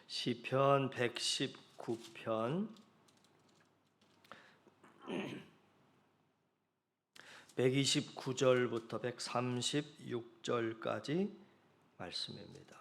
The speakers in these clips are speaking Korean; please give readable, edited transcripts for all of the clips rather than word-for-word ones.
시편 119편 129절부터 136절까지 말씀입니다.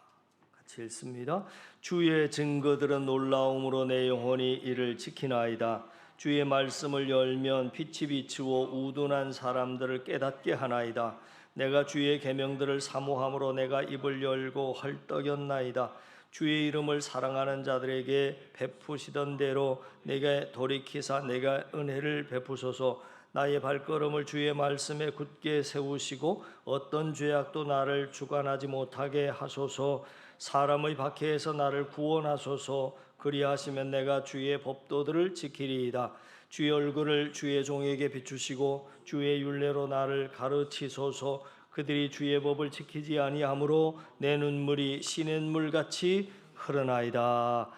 같이 읽습니다. 주의 증거들은 놀라움으로 내 영혼이 이를 지키나이다. 주의 말씀을 열면 빛이 비추어 우둔한 사람들을 깨닫게 하나이다. 내가 주의 계명들을 사모함으로 내가 입을 열고 헐떡였나이다. 주의 이름을 사랑하는 자들에게 베푸시던 대로 내게 돌이키사 내가 은혜를 베푸소서. 나의 발걸음을 주의 말씀에 굳게 세우시고 어떤 죄악도 나를 주관하지 못하게 하소서. 사람의 박해에서 나를 구원하소서. 그리하시면 내가 주의 법도들을 지키리이다. 주의 얼굴을 주의 종에게 비추시고 주의 율례로 나를 가르치소서. 그들이 주의 법을 지키지 아니하므로 내 눈물이 시냇물같이 흐르나이다.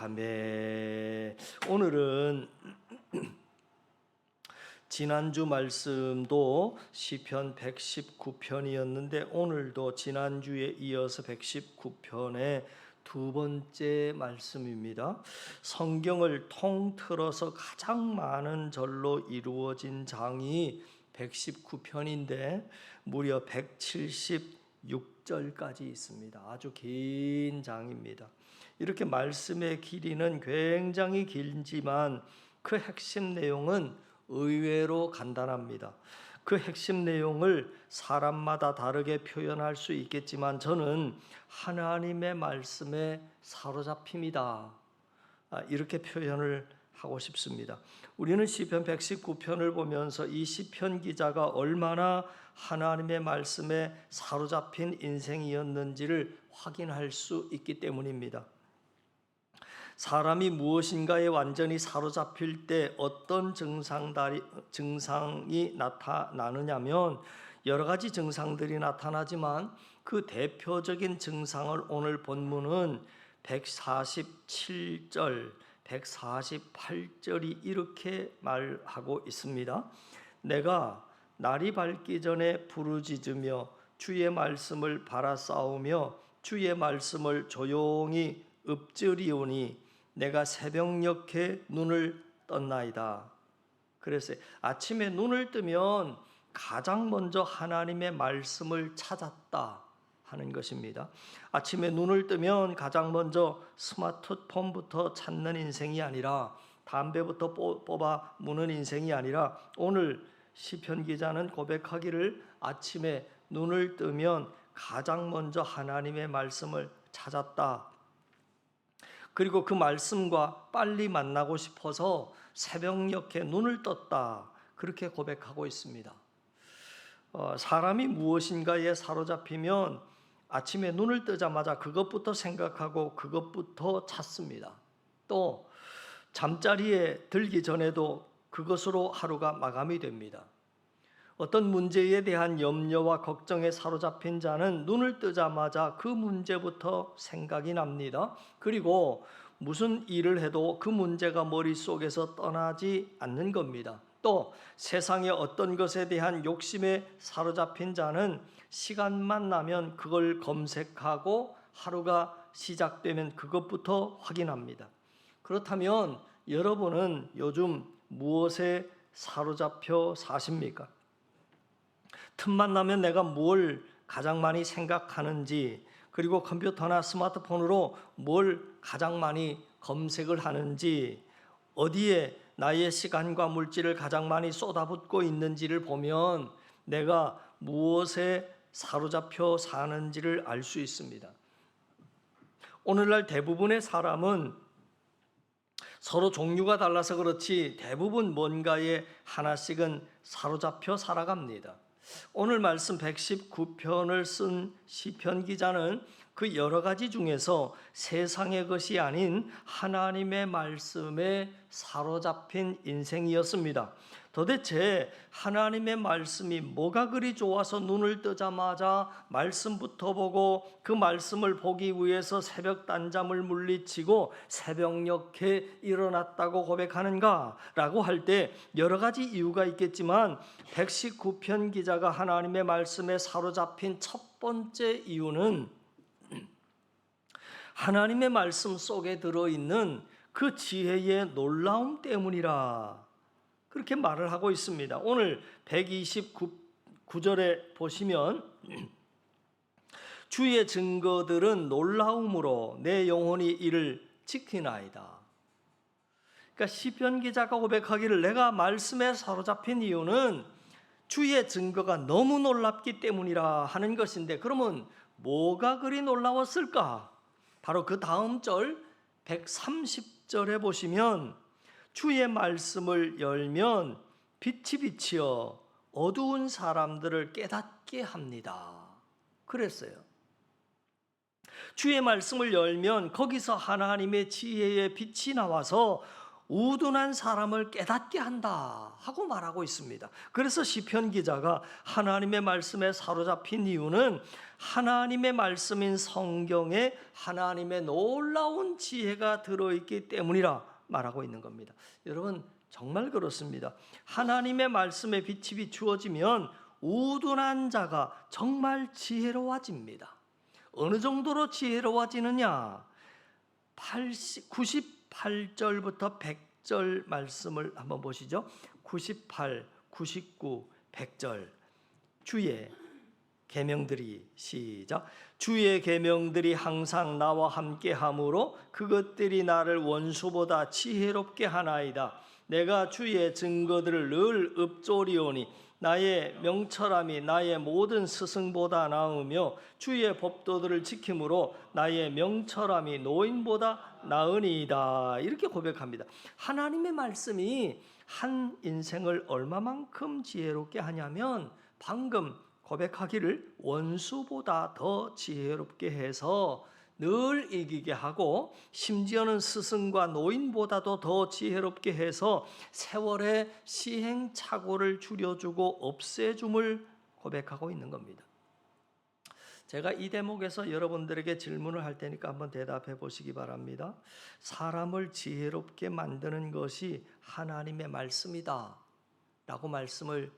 아멘. 오늘은 지난주 말씀도 시편 119편이었는데 오늘도 지난주에 이어서 119편의 두 번째 말씀입니다. 성경을 통틀어서 가장 많은 절로 이루어진 장이 119편인데 무려 176절까지 있습니다. 아주 긴 장입니다. 이렇게 말씀의 길이는 굉장히 길지만 그 핵심 내용은 의외로 간단합니다. 그 핵심 내용을 사람마다 다르게 표현할 수 있겠지만 저는 하나님의 말씀에 사로잡힘이다, 이렇게 표현을 하고 싶습니다. 우리는 시편 119편을 보면서 이 시편 기자가 얼마나 하나님의 말씀에 사로잡힌 인생이었는지를 확인할 수 있기 때문입니다. 사람이 무엇인가에 완전히 사로잡힐 때 어떤 증상이 나타나느냐면 여러 가지 증상들이 나타나지만 그 대표적인 증상을 오늘 본문은 147절, 148절이 이렇게 말하고 있습니다. 내가 날이 밝기 전에 부르짖으며 주의 말씀을 바라싸우며 주의 말씀을 조용히 읊조리오니 내가 새벽녘에 눈을 떴나이다. 그래서 아침에 눈을 뜨면 가장 먼저 하나님의 말씀을 찾았다 하는 것입니다. 아침에 눈을 뜨면 가장 먼저 스마트폰부터 찾는 인생이 아니라 담배부터 뽑아 무는 인생이 아니라 오늘 시편 기자는 고백하기를 아침에 눈을 뜨면 가장 먼저 하나님의 말씀을 찾았다. 그리고 그 말씀과 빨리 만나고 싶어서 새벽녘에 눈을 떴다. 그렇게 고백하고 있습니다. 사람이 무엇인가에 사로잡히면 아침에 눈을 뜨자마자 그것부터 생각하고 그것부터 찾습니다. 또 잠자리에 들기 전에도 그것으로 하루가 마감이 됩니다. 어떤 문제에 대한 염려와 걱정에 사로잡힌 자는 눈을 뜨자마자 그 문제부터 생각이 납니다. 그리고 무슨 일을 해도 그 문제가 머릿속에서 떠나지 않는 겁니다. 또 세상의 어떤 것에 대한 욕심에 사로잡힌 자는 시간만 나면 그걸 검색하고 하루가 시작되면 그것부터 확인합니다. 그렇다면 여러분은 요즘 무엇에 사로잡혀 사십니까? 틈만 나면 내가 뭘 가장 많이 생각하는지, 그리고 컴퓨터나 스마트폰으로 뭘 가장 많이 검색을 하는지, 어디에 나의 시간과 물질을 가장 많이 쏟아붓고 있는지를 보면 내가 무엇에 사로잡혀 사는지를 알 수 있습니다. 오늘날 대부분의 사람은 서로 종류가 달라서 그렇지 대부분 뭔가에 하나씩은 사로잡혀 살아갑니다. 오늘 말씀 119편을 쓴 시편 기자는 그 여러 가지 중에서 세상의 것이 아닌 하나님의 말씀에 사로잡힌 인생이었습니다. 도대체 하나님의 말씀이 뭐가 그리 좋아서 눈을 뜨자마자 말씀부터 보고 그 말씀을 보기 위해서 새벽 단잠을 물리치고 새벽녘에 일어났다고 고백하는가? 라고 할 때 여러 가지 이유가 있겠지만 119편 기자가 하나님의 말씀에 사로잡힌 첫 번째 이유는 하나님의 말씀 속에 들어있는 그 지혜의 놀라움 때문이라 그렇게 말을 하고 있습니다. 오늘 129절에 보시면 주의 증거들은 놀라움으로 내 영혼이 이를 지키나이다. 그러니까 시편 기자가 고백하기를 내가 말씀에 사로잡힌 이유는 주의 증거가 너무 놀랍기 때문이라 하는 것인데, 그러면 뭐가 그리 놀라웠을까? 바로 그 다음 절 130절에 보시면 주의 말씀을 열면 빛이 비치어 어두운 사람들을 깨닫게 합니다. 그랬어요. 주의 말씀을 열면 거기서 하나님의 지혜의 빛이 나와서 우둔한 사람을 깨닫게 한다 하고 말하고 있습니다. 그래서 시편 기자가 하나님의 말씀에 사로잡힌 이유는 하나님의 말씀인 성경에 하나님의 놀라운 지혜가 들어있기 때문이라 말하고 있는 겁니다. 여러분, 정말 그렇습니다. 하나님의 말씀에 빛이 비추어지면 우둔한 자가 정말 지혜로워집니다. 어느 정도로 지혜로워지느냐? 98절부터 100절 말씀을 한번 보시죠. 98, 99, 100절. 주의 계명들이, 시작. 주의 계명들이 항상 나와 함께 함으로 그것들이 나를 원수보다 지혜롭게 하나이다. 내가 주의 증거들을 늘 읊조리오니 나의 명철함이 나의 모든 스승보다 나으며 주의 법도들을 지킴으로 나의 명철함이 노인보다 나으니이다. 이렇게 고백합니다. 하나님의 말씀이 한 인생을 얼마만큼 지혜롭게 하냐면 방금 고백하기를 원수보다 더 지혜롭게 해서 늘 이기게 하고, 심지어는 스승과 노인보다도 더 지혜롭게 해서 세월의 시행착오를 줄여주고 없애줌을 고백하고 있는 겁니다. 제가 이 대목에서 여러분들에게 질문을 할 테니까 한번 대답해 보시기 바랍니다. 사람을 지혜롭게 만드는 것이 하나님의 말씀이다 라고 말씀을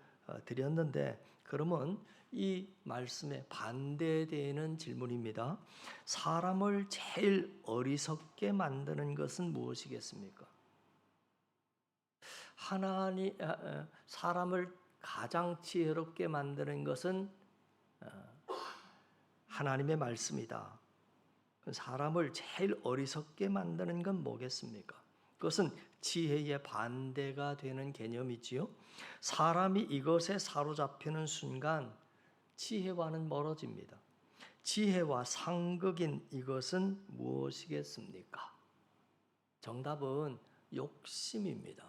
드렸는데, 그러면 이 말씀에 반대되는 질문입니다. 사람을 제일 어리석게 만드는 것은 무엇이겠습니까? 사람을 가장 지혜롭게 만드는 것은 하나님의 말씀이다. 사람을 제일 어리석게 만드는 건 뭐겠습니까? 그것은 지혜의 반대가 되는 개념이지요. 사람이 이것에 사로잡히는 순간 지혜와는 멀어집니다. 지혜와 상극인 이것은 무엇이겠습니까? 정답은 욕심입니다.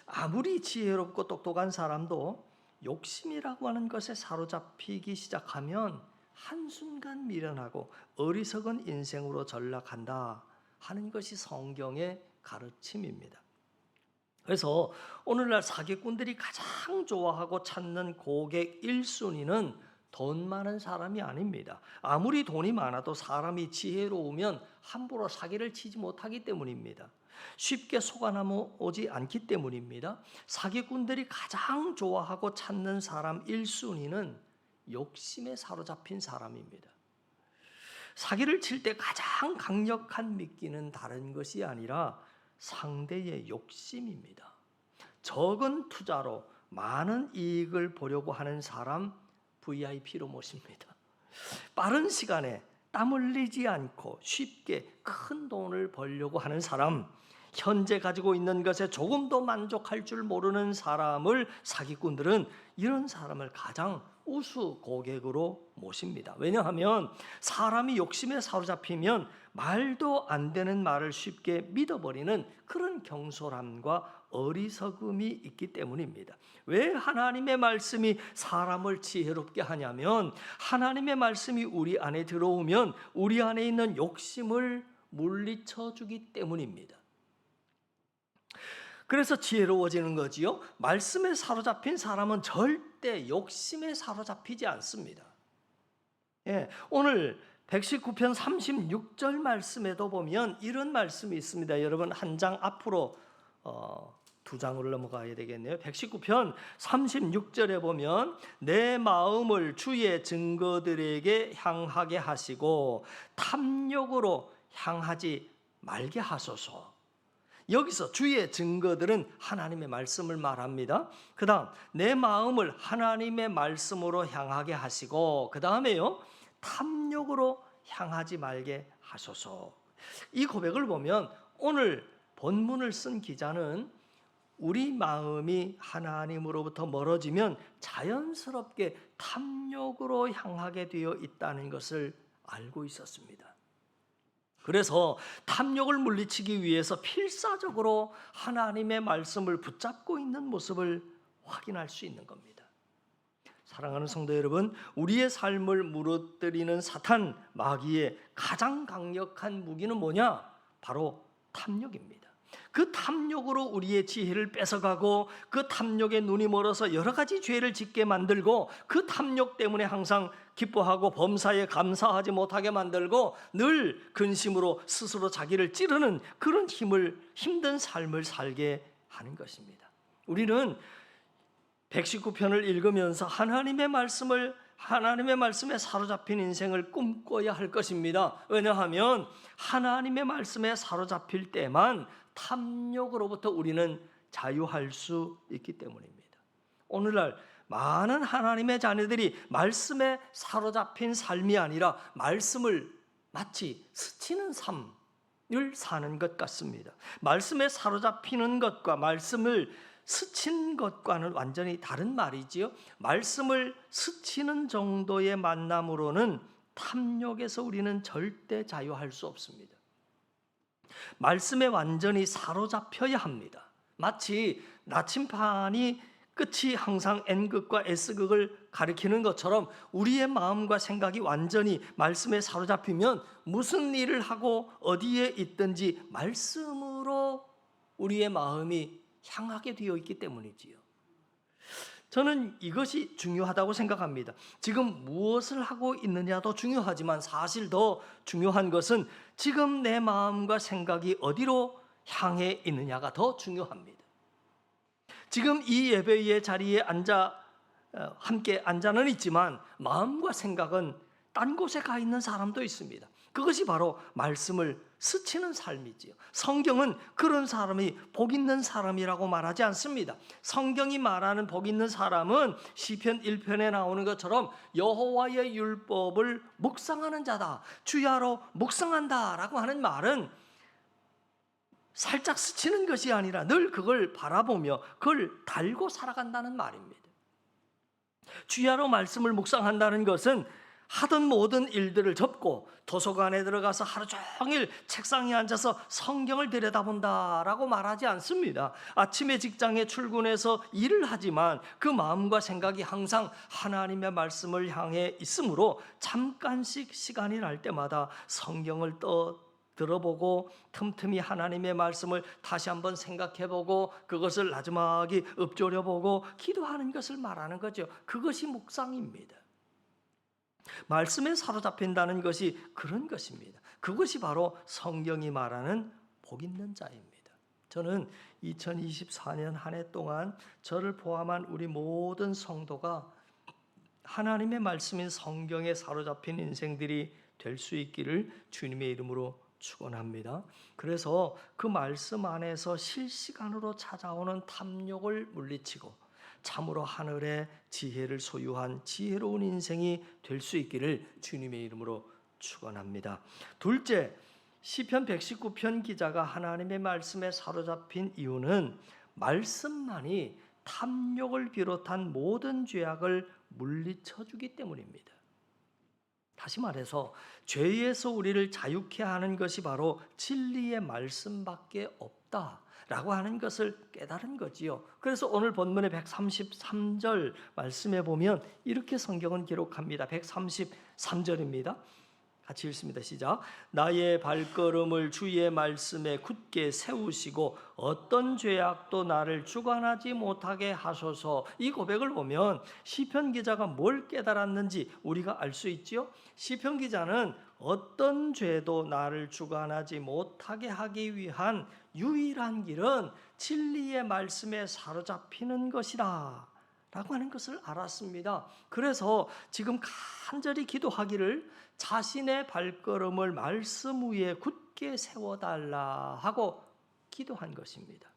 아무리 지혜롭고 똑똑한 사람도 욕심이라고 하는 것에 사로잡히기 시작하면 한순간 미련하고 어리석은 인생으로 전락한다 하는 것이 성경의 가르침입니다. 그래서 오늘날 사기꾼들이 가장 좋아하고 찾는 고객 1순위는 돈 많은 사람이 아닙니다. 아무리 돈이 많아도 사람이 지혜로우면 함부로 사기를 치지 못하기 때문입니다. 쉽게 속아나오지 않기 때문입니다. 사기꾼들이 가장 좋아하고 찾는 사람 1순위는 욕심에 사로잡힌 사람입니다. 사기를 칠 때 가장 강력한 미끼는 다른 것이 아니라 상대의 욕심입니다. 적은 투자로 많은 이익을 보려고 하는 사람 VIP로 모십니다. 빠른 시간에 땀 흘리지 않고 쉽게 큰 돈을 벌려고 하는 사람, 현재 가지고 있는 것에 조금도 만족할 줄 모르는 사람을 사기꾼들은 이런 사람을 가장 우수 고객으로 모십니다. 왜냐하면 사람이 욕심에 사로잡히면 말도 안 되는 말을 쉽게 믿어버리는 그런 경솔함과 어리석음이 있기 때문입니다. 왜 하나님의 말씀이 사람을 지혜롭게 하냐면 하나님의 말씀이 우리 안에 들어오면 우리 안에 있는 욕심을 물리쳐 주기 때문입니다. 그래서 지혜로워지는 거지요. 말씀에 사로잡힌 사람은 절대 욕심에 사로잡히지 않습니다. 오늘 119편 36절 말씀에도 보면 이런 말씀이 있습니다. 여러분 한 장 앞으로 두 장으로 넘어가야 되겠네요. 119편 36절에 보면 내 마음을 주의 증거들에게 향하게 하시고 탐욕으로 향하지 말게 하소서. 여기서 주의 증거들은 하나님의 말씀을 말합니다. 그 다음 내 마음을 하나님의 말씀으로 향하게 하시고 그 다음에요 탐욕으로 향하지 말게 하소서. 이 고백을 보면 오늘 본문을 쓴 기자는 우리 마음이 하나님으로부터 멀어지면 자연스럽게 탐욕으로 향하게 되어 있다는 것을 알고 있었습니다. 그래서 탐욕을 물리치기 위해서 필사적으로 하나님의 말씀을 붙잡고 있는 모습을 확인할 수 있는 겁니다. 사랑하는 성도 여러분, 우리의 삶을 무너뜨리는 사탄 마귀의 가장 강력한 무기는 뭐냐? 바로 탐욕입니다. 그 탐욕으로 우리의 지혜를 뺏어가고 그 탐욕에 눈이 멀어서 여러 가지 죄를 짓게 만들고 그 탐욕 때문에 항상 기뻐하고 범사에 감사하지 못하게 만들고 늘 근심으로 스스로 자기를 찌르는 그런 힘든 삶을 살게 하는 것입니다. 우리는 119편을 읽으면서 하나님의 말씀에 사로잡힌 인생을 꿈꿔야 할 것입니다. 왜냐하면 하나님의 말씀에 사로잡힐 때만 탐욕으로부터 우리는 자유할 수 있기 때문입니다. 오늘날 많은 하나님의 자녀들이 말씀에 사로잡힌 삶이 아니라 말씀을 마치 스치는 삶을 사는 것 같습니다. 말씀에 사로잡히는 것과 말씀을 스친 것과는 완전히 다른 말이지요. 말씀을 스치는 정도의 만남으로는 탐욕에서 우리는 절대 자유할 수 없습니다. 말씀에 완전히 사로잡혀야 합니다. 마치 나침판이 끝이 항상 N극과 S극을 가리키는 것처럼 우리의 마음과 생각이 완전히 말씀에 사로잡히면 무슨 일을 하고 어디에 있든지 말씀으로 우리의 마음이 향하게 되어 있기 때문이지요. 저는 이것이 중요하다고 생각합니다. 지금 무엇을 하고 있느냐도 중요하지만 사실 더 중요한 것은 지금 내 마음과 생각이 어디로 향해 있느냐가 더 중요합니다. 지금 이 예배의 자리에 함께 앉아는 있지만 마음과 생각은 딴 곳에 가 있는 사람도 있습니다. 그것이 바로 말씀을 스치는 삶이지요. 성경은 그런 사람이 복 있는 사람이라고 말하지 않습니다. 성경이 말하는 복 있는 사람은 시편 1편에 나오는 것처럼 여호와의 율법을 묵상하는 자다, 주야로 묵상한다라고 하는 말은 살짝 스치는 것이 아니라 늘 그걸 바라보며 그걸 달고 살아간다는 말입니다. 주야로 말씀을 묵상한다는 것은 하던 모든 일들을 접고 도서관에 들어가서 하루 종일 책상에 앉아서 성경을 들여다본다라고 말하지 않습니다. 아침에 직장에 출근해서 일을 하지만 그 마음과 생각이 항상 하나님의 말씀을 향해 있으므로 잠깐씩 시간이 날 때마다 성경을 들어보고 틈틈이 하나님의 말씀을 다시 한번 생각해보고 그것을 나지막이 읊조려보고 기도하는 것을 말하는 거죠. 그것이 묵상입니다. 말씀에 사로잡힌다는 것이 그런 것입니다. 그것이 바로 성경이 말하는 복 있는 자입니다. 저는 2024년 한 해 동안 저를 포함한 우리 모든 성도가 하나님의 말씀인 성경에 사로잡힌 인생들이 될 수 있기를 주님의 이름으로 축원합니다. 그래서 그 말씀 안에서 실시간으로 찾아오는 탐욕을 물리치고 참으로 하늘의 지혜를 소유한 지혜로운 인생이 될 수 있기를 주님의 이름으로 축원합니다. 둘째, 시편 119편 기자가 하나님의 말씀에 사로잡힌 이유는 말씀만이 탐욕을 비롯한 모든 죄악을 물리쳐 주기 때문입니다. 다시 말해서 죄에서 우리를 자유케 하는 것이 바로 진리의 말씀밖에 없다라고 하는 것을 깨달은 거지요. 그래서 오늘 본문의 133절 말씀에 보면 이렇게 성경은 기록합니다. 133절입니다. 같이 읽습니다. 시작. 나의 발걸음을 주의 말씀에 굳게 세우시고 어떤 죄악도 나를 주관하지 못하게 하소서. 이 고백을 보면 시편 기자가 뭘 깨달았는지 우리가 알 수 있지요. 시편 기자는 어떤 죄도 나를 주관하지 못하게 하기 위한 유일한 길은 진리의 말씀에 사로잡히는 것이다 라고 하는 것을 알았습니다. 그래서 지금 간절히 기도하기를 자신의 발걸음을 말씀 위에 굳게 세워달라 하고 기도한 것입니다.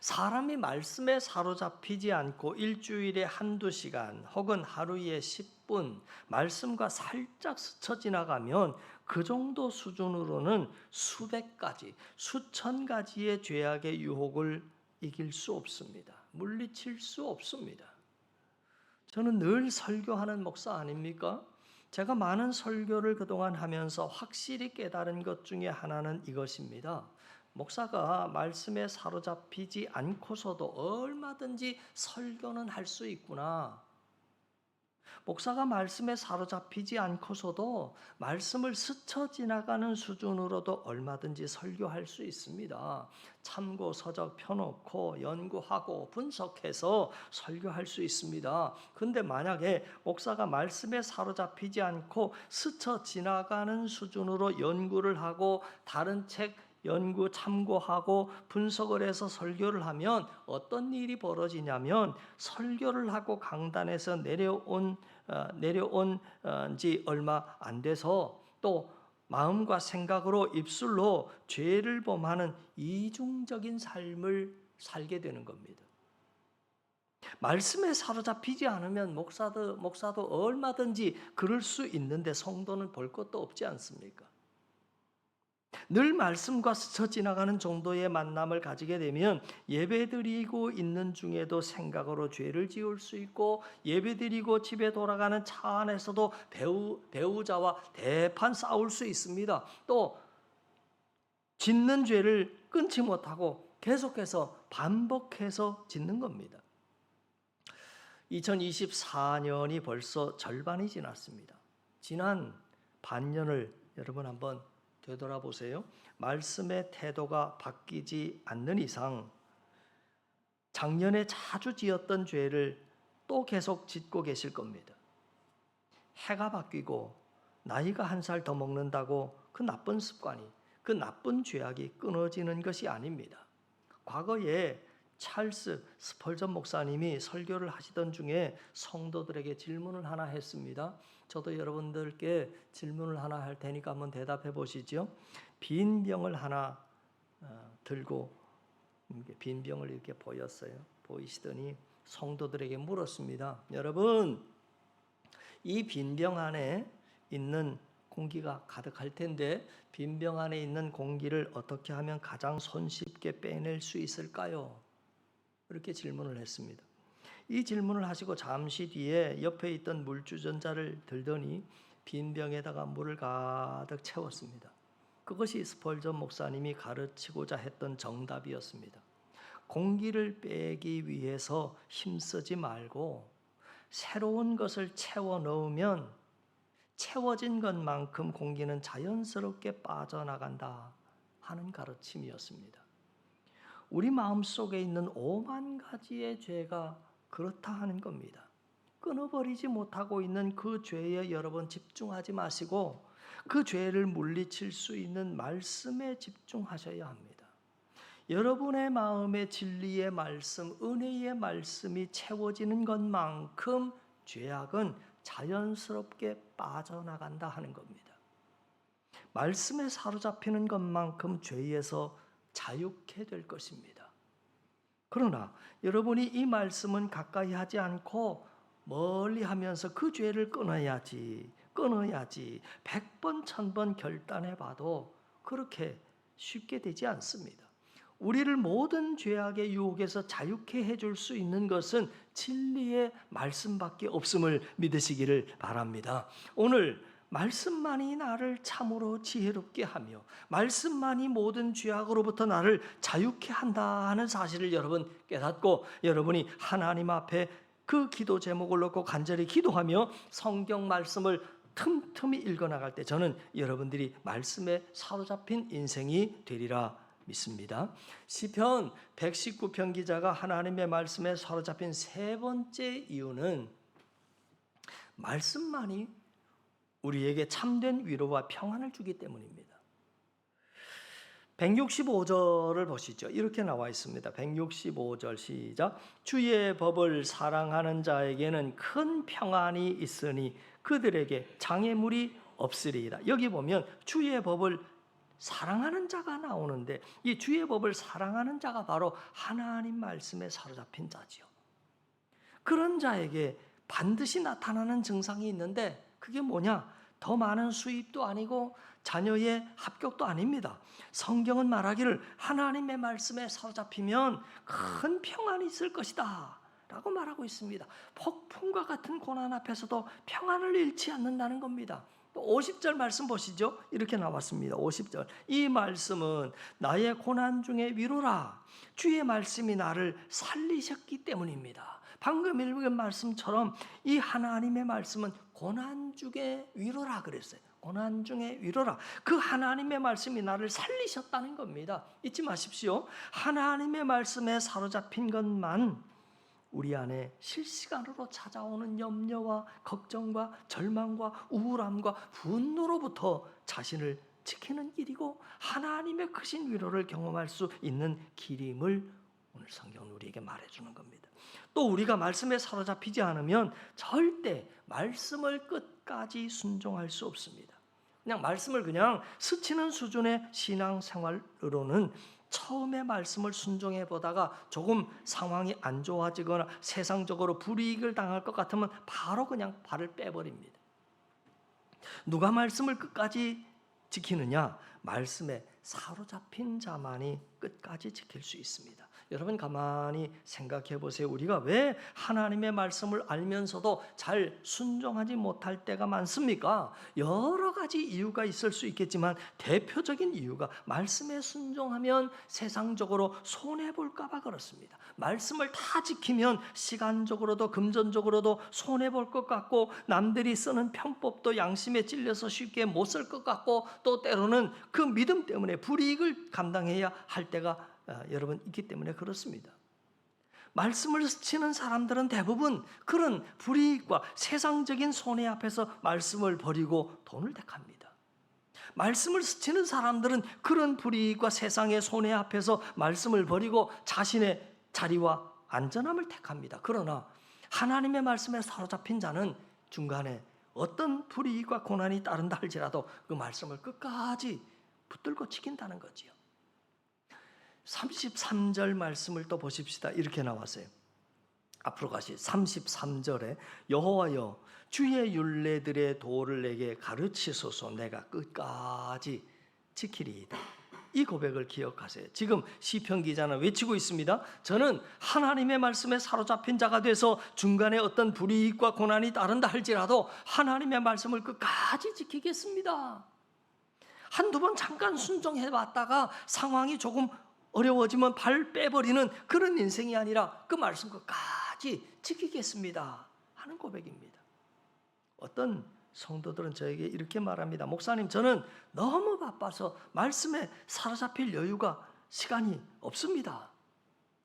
사람이 말씀에 사로잡히지 않고 일주일에 한두 시간 혹은 하루에 10분 말씀과 살짝 스쳐 지나가면 그 정도 수준으로는 수백 가지, 수천 가지의 죄악의 유혹을 이길 수 없습니다. 물리칠 수 없습니다. 저는 늘 설교하는 목사 아닙니까? 제가 많은 설교를 그동안 하면서 확실히 깨달은 것 중에 하나는 이것입니다. 목사가 말씀에 사로잡히지 않고서도 얼마든지 설교는 할 수 있구나. 목사가 말씀에 사로잡히지 않고서도 말씀을 스쳐 지나가는 수준으로도 얼마든지 설교할 수 있습니다. 참고 서적 펴놓고 연구하고 분석해서 설교할 수 있습니다. 근데 만약에 목사가 말씀에 사로잡히지 않고 스쳐 지나가는 수준으로 연구를 하고 다른 책 연구 참고하고 분석을 해서 설교를 하면 어떤 일이 벌어지냐면 설교를 하고 강단에서 내려온 지 얼마 안 돼서 또 마음과 생각으로 입술로 죄를 범하는 이중적인 삶을 살게 되는 겁니다. 말씀에 사로잡히지 않으면 목사도 얼마든지 그럴 수 있는데 성도는 볼 것도 없지 않습니까? 늘 말씀과 스쳐 지나가는 정도의 만남을 가지게 되면 예배드리고 있는 중에도 생각으로 죄를 지을 수 있고 예배드리고 집에 돌아가는 차 안에서도 배우자와 대판 싸울 수 있습니다. 또 짓는 죄를 끊지 못하고 계속해서 반복해서 짓는 겁니다. 2024년이 벌써 절반이 지났습니다. 지난 반년을 여러분 한번 되돌아보세요. 말씀의 태도가 바뀌지 않는 이상 작년에 자주 지었던 죄를 또 계속 짓고 계실 겁니다. 해가 바뀌고 나이가 한 살 더 먹는다고 그 나쁜 습관이, 그 나쁜 죄악이 끊어지는 것이 아닙니다. 과거에 찰스 스펄전 목사님이 설교를 하시던 중에 성도들에게 질문을 하나 했습니다. 저도 여러분들께 질문을 하나 할 테니까 한번 대답해 보시죠. 빈 병을 하나 들고 빈 병을 이렇게 보이시더니 성도들에게 물었습니다. 여러분, 이 빈 병 안에 있는 공기가 가득할 텐데 빈 병 안에 있는 공기를 어떻게 하면 가장 손쉽게 빼낼 수 있을까요? 이렇게 질문을 했습니다. 이 질문을 하시고 잠시 뒤에 옆에 있던 물주전자를 들더니 빈 병에다가 물을 가득 채웠습니다. 그것이 스펄전 목사님이 가르치고자 했던 정답이었습니다. 공기를 빼기 위해서 힘쓰지 말고 새로운 것을 채워 넣으면 채워진 것만큼 공기는 자연스럽게 빠져나간다 하는 가르침이었습니다. 우리 마음속에 있는 5만 가지의 죄가 그렇다 하는 겁니다. 끊어버리지 못하고 있는 그 죄에 여러분 집중하지 마시고 그 죄를 물리칠 수 있는 말씀에 집중하셔야 합니다. 여러분의 마음에 진리의 말씀, 은혜의 말씀이 채워지는 것만큼 죄악은 자연스럽게 빠져나간다 하는 겁니다. 말씀에 사로잡히는 것만큼 죄에서 자유케 될 것입니다. 그러나 여러분이 이 말씀은 가까이 하지 않고 멀리 하면서 그 죄를 끊어야지 100번 1000번 결단해 봐도 그렇게 쉽게 되지 않습니다. 우리를 모든 죄악의 유혹에서 자유케 해줄 수 있는 것은 진리의 말씀밖에 없음을 믿으시기를 바랍니다. 오늘 말씀만이 나를 참으로 지혜롭게 하며 말씀만이 모든 죄악으로부터 나를 자유케 한다 하는 사실을 여러분 깨닫고 여러분이 하나님 앞에 그 기도 제목을 놓고 간절히 기도하며 성경 말씀을 틈틈이 읽어나갈 때 저는 여러분들이 말씀에 사로잡힌 인생이 되리라 믿습니다. 시편 119편 기자가 하나님의 말씀에 사로잡힌 세 번째 이유는 말씀만이 우리에게 참된 위로와 평안을 주기 때문입니다. 165절을 보시죠. 이렇게 나와 있습니다. 165절 시작. 주의 법을 사랑하는 자에게는 큰 평안이 있으니 그들에게 장애물이 없으리이다. 여기 보면 주의 법을 사랑하는 자가 나오는데 이 주의 법을 사랑하는 자가 바로 하나님 말씀에 사로잡힌 자지요. 그런 자에게 반드시 나타나는 증상이 있는데 그게 뭐냐? 더 많은 수입도 아니고 자녀의 합격도 아닙니다. 성경은 말하기를 하나님의 말씀에 사로잡히면 큰 평안이 있을 것이다 라고 말하고 있습니다. 폭풍과 같은 고난 앞에서도 평안을 잃지 않는다는 겁니다. 50절 말씀 보시죠. 이렇게 나왔습니다. 50절. 이 말씀은 나의 고난 중에 위로라. 주의 말씀이 나를 살리셨기 때문입니다. 방금 읽은 말씀처럼 이 하나님의 말씀은 고난 중에 위로라 그랬어요. 고난 중에 위로라. 그 하나님의 말씀이 나를 살리셨다는 겁니다. 잊지 마십시오. 하나님의 말씀에 사로잡힌 것만 우리 안에 실시간으로 찾아오는 염려와 걱정과 절망과 우울함과 분노로부터 자신을 지키는 길이고 하나님의 크신 위로를 경험할 수 있는 길임을 오늘 성경은 우리에게 말해주는 겁니다. 또 우리가 말씀에 사로잡히지 않으면 절대 말씀을 끝까지 순종할 수 없습니다. 그냥 말씀을 그냥 스치는 수준의 신앙생활로는 처음에 말씀을 순종해 보다가 조금 상황이 안 좋아지거나 세상적으로 불이익을 당할 것 같으면 바로 그냥 발을 빼버립니다. 누가 말씀을 끝까지 지키느냐? 말씀에 사로잡힌 자만이 끝까지 지킬 수 있습니다. 여러분 가만히 생각해 보세요. 우리가 왜 하나님의 말씀을 알면서도 잘 순종하지 못할 때가 많습니까? 여러 가지 이유가 있을 수 있겠지만 대표적인 이유가 말씀에 순종하면 세상적으로 손해볼까 봐 그렇습니다. 말씀을 다 지키면 시간적으로도 금전적으로도 손해볼 것 같고 남들이 쓰는 편법도 양심에 찔려서 쉽게 못 쓸 것 같고 또 때로는 그 믿음 때문에 불이익을 감당해야 할 때가 여러분 있기 때문에 그렇습니다. 말씀을 스치는 사람들은 대부분 그런 불이익과 세상적인 손해 앞에서 말씀을 버리고 돈을 택합니다. 말씀을 스치는 사람들은 그런 불이익과 세상의 손해 앞에서 말씀을 버리고 자신의 자리와 안전함을 택합니다. 그러나 하나님의 말씀에 사로잡힌 자는 중간에 어떤 불이익과 고난이 따른다 할지라도 그 말씀을 끝까지 붙들고 지킨다는 거지요. 33절 말씀을 또 보십시다. 이렇게 나왔어요. 앞으로 가시 33절에 여호와여 주의 율례들의 도를 내게 가르치소서 내가 끝까지 지키리이다. 이 고백을 기억하세요. 지금 시편 기자는 외치고 있습니다. 저는 하나님의 말씀에 사로잡힌 자가 돼서 중간에 어떤 불이익과 고난이 따른다 할지라도 하나님의 말씀을 끝까지 지키겠습니다. 한두 번 잠깐 순종해 봤다가 상황이 조금 어려워지면 발 빼버리는 그런 인생이 아니라 그 말씀 끝까지 지키겠습니다 하는 고백입니다. 어떤 성도들은 저에게 이렇게 말합니다. 목사님, 저는 너무 바빠서 말씀에 사로잡힐 여유가 시간이 없습니다.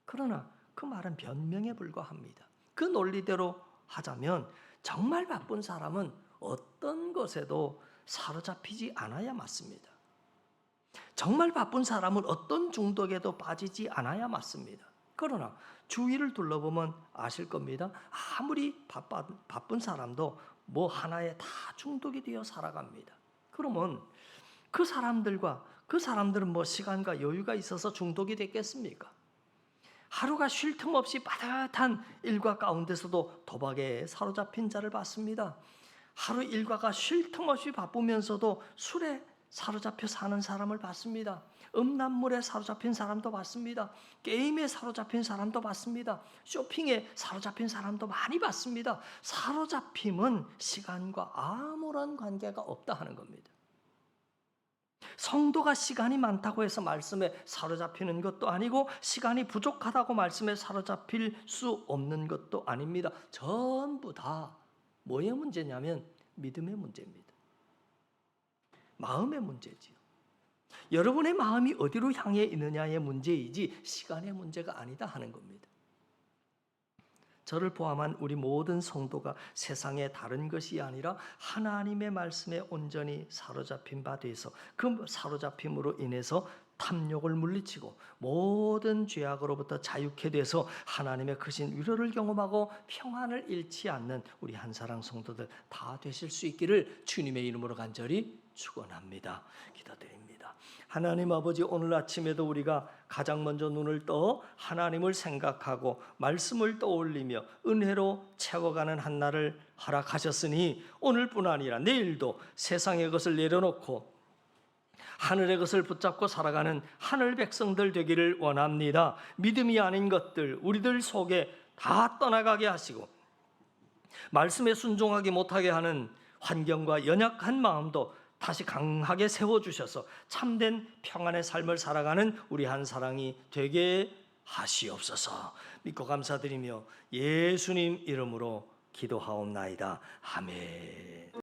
그러나 그 말은 변명에 불과합니다. 그 논리대로 하자면 정말 바쁜 사람은 어떤 것에도 사로잡히지 않아야 맞습니다. 정말 바쁜 사람은 어떤 중독에도 빠지지 않아야 맞습니다. 그러나 주위를 둘러보면 아실 겁니다. 아무리 바쁜 사람도 뭐 하나에 다 중독이 되어 살아갑니다. 그러면 그 사람들은 뭐 시간과 여유가 있어서 중독이 됐겠습니까? 하루가 쉴 틈 없이 빠듯한 일과 가운데서도 도박에 사로잡힌 자를 봤습니다. 하루 일과가 쉴 틈 없이 바쁘면서도 술에 사로잡혀 사는 사람을 봤습니다. 음란물에 사로잡힌 사람도 봤습니다. 게임에 사로잡힌 사람도 봤습니다. 쇼핑에 사로잡힌 사람도 많이 봤습니다. 사로잡힘은 시간과 아무런 관계가 없다 하는 겁니다. 성도가 시간이 많다고 해서 말씀에 사로잡히는 것도 아니고 시간이 부족하다고 말씀에 사로잡힐 수 없는 것도 아닙니다. 전부 다 뭐의 문제냐면 믿음의 문제입니다. 마음의 문제지요. 여러분의 마음이 어디로 향해 있느냐의 문제이지 시간의 문제가 아니다 하는 겁니다. 저를 포함한 우리 모든 성도가 세상의 다른 것이 아니라 하나님의 말씀에 온전히 사로잡힌 바 돼서 그 사로잡힘으로 인해서 탐욕을 물리치고 모든 죄악으로부터 자유케 돼서 하나님의 크신 위로를 경험하고 평안을 잃지 않는 우리 한사랑 성도들 다 되실 수 있기를 주님의 이름으로 간절히 축원합니다. 기도드립니다. 하나님 아버지, 오늘 아침에도 우리가 가장 먼저 눈을 떠 하나님을 생각하고 말씀을 떠올리며 은혜로 채워가는 한 날을 허락하셨으니 오늘뿐 아니라 내일도 세상의 것을 내려놓고 하늘의 것을 붙잡고 살아가는 하늘 백성들 되기를 원합니다. 믿음이 아닌 것들 우리들 속에 다 떠나가게 하시고 말씀에 순종하지 못하게 하는 환경과 연약한 마음도 다시 강하게 세워주셔서 참된 평안의 삶을 살아가는 우리 한사랑이 되게 하시옵소서. 믿고 감사드리며 예수님 이름으로 기도하옵나이다. 아멘.